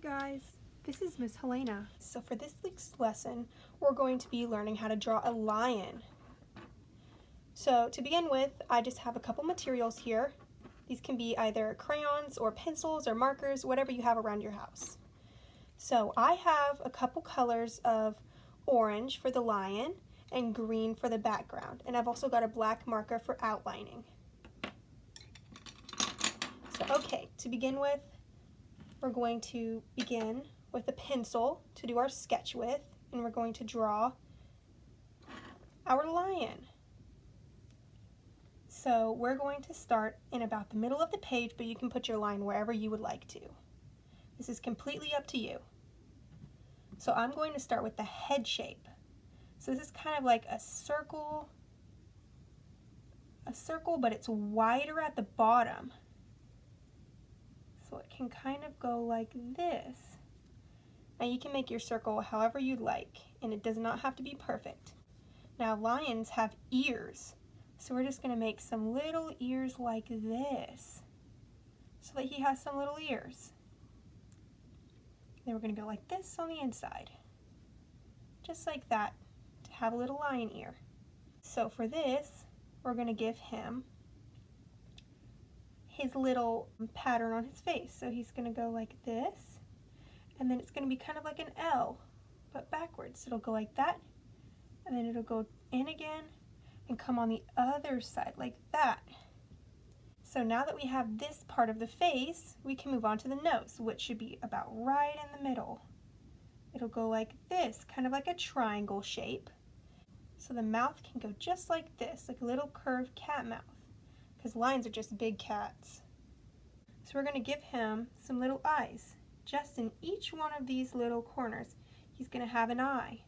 guys, this is Miss Helena. So for this week's lesson, we're going to be learning how to draw a lion. So to begin with, I just have a couple materials here. These can be either crayons or pencils or markers, whatever you have around your house. So I have a couple colors of orange for the lion and green for the background. And I've also got a black marker for outlining. So okay, to begin with, we're going to begin with a pencil to do our sketch with, and we're going to draw our lion. So we're going to start in about the middle of the page, but you can put your line wherever you would like to. This is completely up to you. So I'm going to start with the head shape. So this is kind of like a circle, but it's wider at the bottom. So it can kind of go like this. Now you can make your circle however you'd like, and it does not have to be perfect. Now lions have ears, so we're just going to make some little ears like this, so that he has some little ears. Then we're going to go like this on the inside, just like that, to have a little lion ear. So for this, we're going to give him his little pattern on his face. So he's going to go like this, and then it's going to be kind of like an L, but backwards. It'll go like that, and then it'll go in again and come on the other side like that. So now that we have this part of the face, we can move on to the nose, which should be about right in the middle. It'll go like this, kind of like a triangle shape. So the mouth can go just like this, like a little curved cat mouth, because lions are just big cats. So we're going to give him some little eyes. Just in each one of these little corners, he's going to have an eye.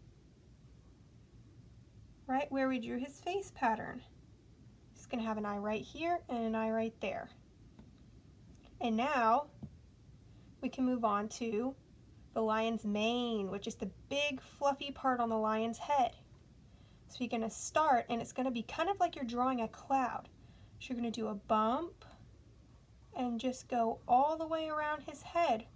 Right where we drew his face pattern. He's going to have an eye right here and an eye right there. And now we can move on to the lion's mane, which is the big fluffy part on the lion's head. So you're going to start, and it's going to be kind of like you're drawing a cloud. So you're going to do a bump and just go all the way around his head.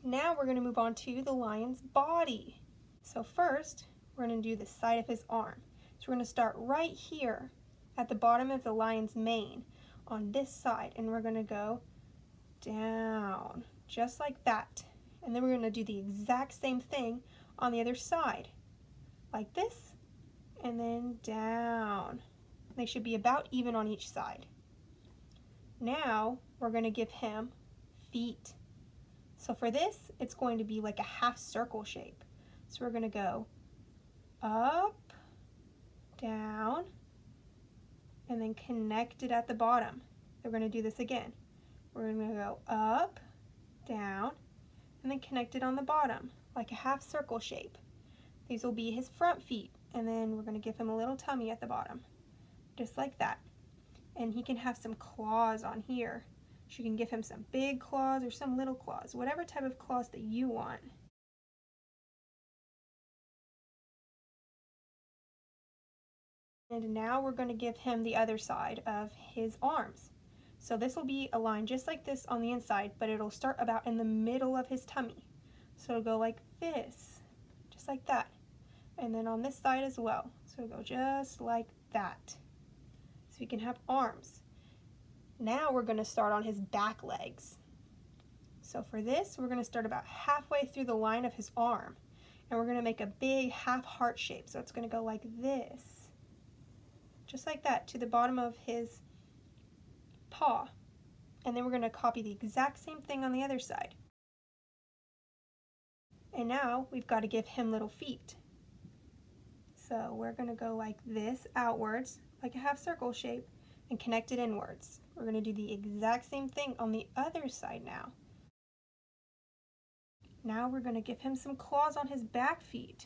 Now we're going to move on to the lion's body. So first, we're going to do the side of his arm. So we're going to start right here at the bottom of the lion's mane on this side, and we're going to go down just like that. And then we're going to do the exact same thing on the other side, like this, and then down. They should be about even on each side. Now we're going to give him feet. So for this, it's going to be like a half circle shape. So we're going to go up, down, and then connect it at the bottom. We're going to do this again. We're going to go up, down, and then connect it on the bottom, like a half circle shape. These will be his front feet, and then we're going to give him a little tummy at the bottom, just like that. And he can have some claws on here. You can give him some big claws or some little claws, whatever type of claws that you want. And now we're going to give him the other side of his arms. So this will be a line just like this on the inside, but it'll start about in the middle of his tummy. So it'll go like this, just like that. And then on this side as well. So it'll go just like that. So you can have arms. Now we're going to start on his back legs. So for this, we're going to start about halfway through the line of his arm. And we're going to make a big half heart shape. So it's going to go like this, just like that, to the bottom of his paw. And then we're going to copy the exact same thing on the other side. And now we've got to give him little feet. So we're going to go like this outwards, like a half circle shape, and connect it inwards. We're going to do the exact same thing on the other side now. Now we're going to give him some claws on his back feet.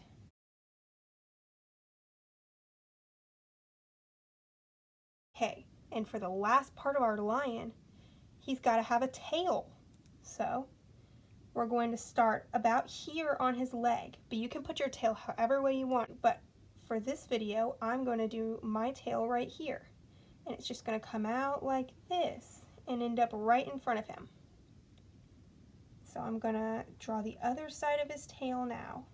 Okay, and for the last part of our lion, he's got to have a tail. So we're going to start about here on his leg, but you can put your tail however way you want. But for this video, I'm going to do my tail right here. and it's just going to come out like this and end up right in front of him. So I'm going to draw the other side of his tail now.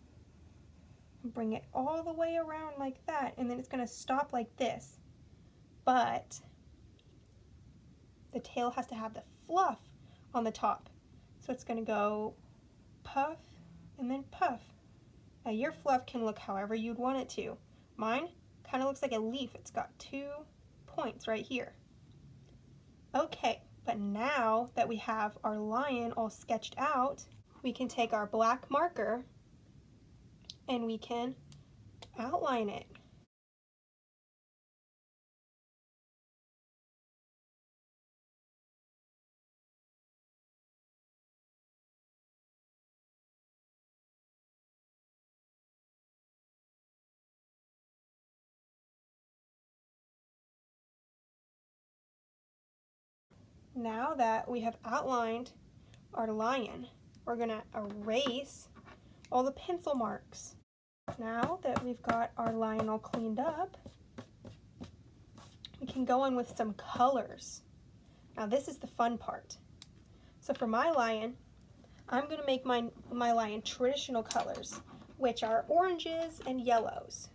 Bring it all the way around like that, and then it's going to stop like this. But the tail has to have the fluff on the top. So it's going to go puff and then puff. Now your fluff can look however you'd want it to. Mine kind of looks like a leaf. It's got 2 points right here. Okay, but now that we have our lion all sketched out, we can take our black marker and we can outline it. Now that we have outlined our lion, we're going to erase all the pencil marks. Now that we've got our lion all cleaned up, we can go in with some colors. Now this is the fun part. So for my lion, I'm going to make my lion traditional colors, which are oranges and yellows.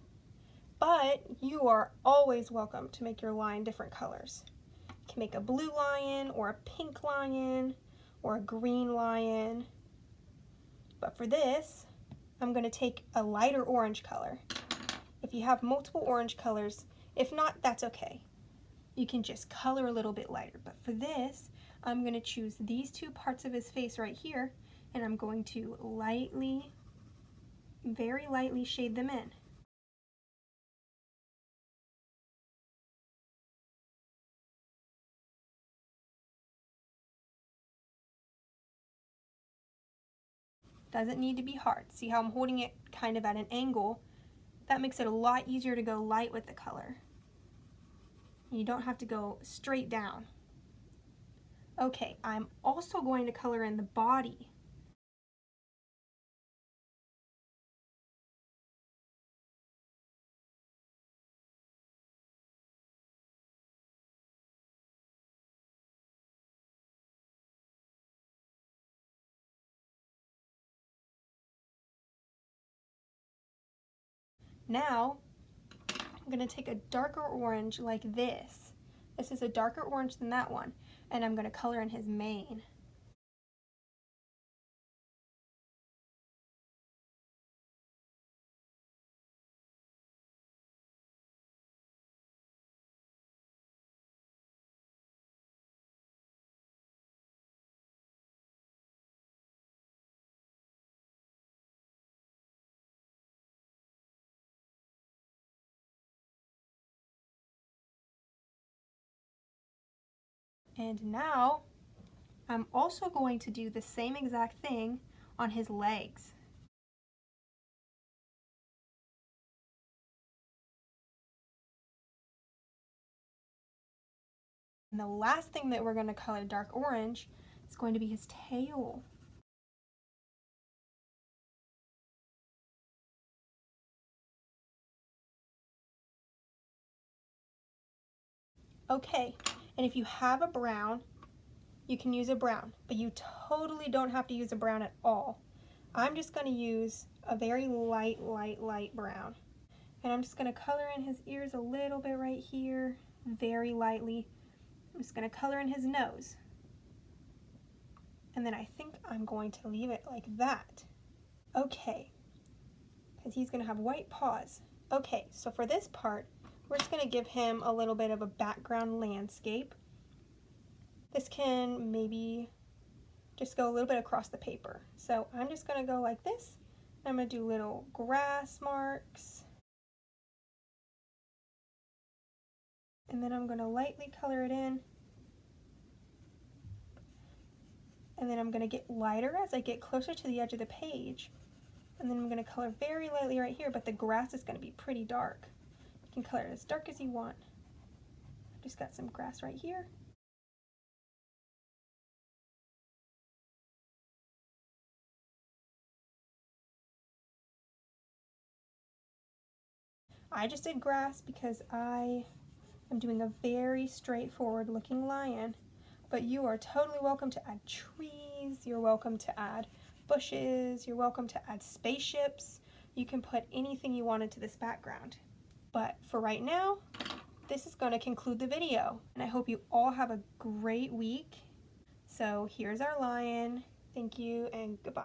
But you are always welcome to make your lion different colors. You can make a blue lion or a pink lion or a green lion. But for this, I'm going to take a lighter orange color. If you have multiple orange colors, if not, that's okay. You can just color a little bit lighter. But for this, I'm going to choose these 2 parts of his face right here, and I'm going to lightly, very lightly shade them in. Doesn't need to be hard. See how I'm holding it kind of at an angle? That makes it a lot easier to go light with the color. You don't have to go straight down. Okay, I'm also going to color in the body. Now, I'm going to take a darker orange like this. This is a darker orange than that one, and I'm going to color in his mane. And now, I'm also going to do the same exact thing on his legs. And the last thing that we're going to color dark orange is going to be his tail. Okay, and if you have a brown, you can use a brown, but you totally don't have to use a brown at all. I'm just going to use a very light brown. And I'm just going to color in his ears a little bit right here, very lightly. I'm just going to color in his nose. And then I think I'm going to leave it like that. Okay, because he's going to have white paws. Okay, so for this part, we're just going to give him a little bit of a background landscape. This can maybe just go a little bit across the paper. So I'm just going to go like this. I'm going to do little grass marks. And then I'm going to lightly color it in. And then I'm going to get lighter as I get closer to the edge of the page. And then I'm going to color very lightly right here, but the grass is going to be pretty dark. You can color it as dark as you want. I've just got some grass right here. I just did grass because I I'm doing a very straightforward looking lion, but you are totally welcome to add trees, you're welcome to add bushes, you're welcome to add spaceships. You can put anything you want into this background. But for right now, this is going to conclude the video, and I hope you all have a great week. So here's our lion. Thank you and goodbye.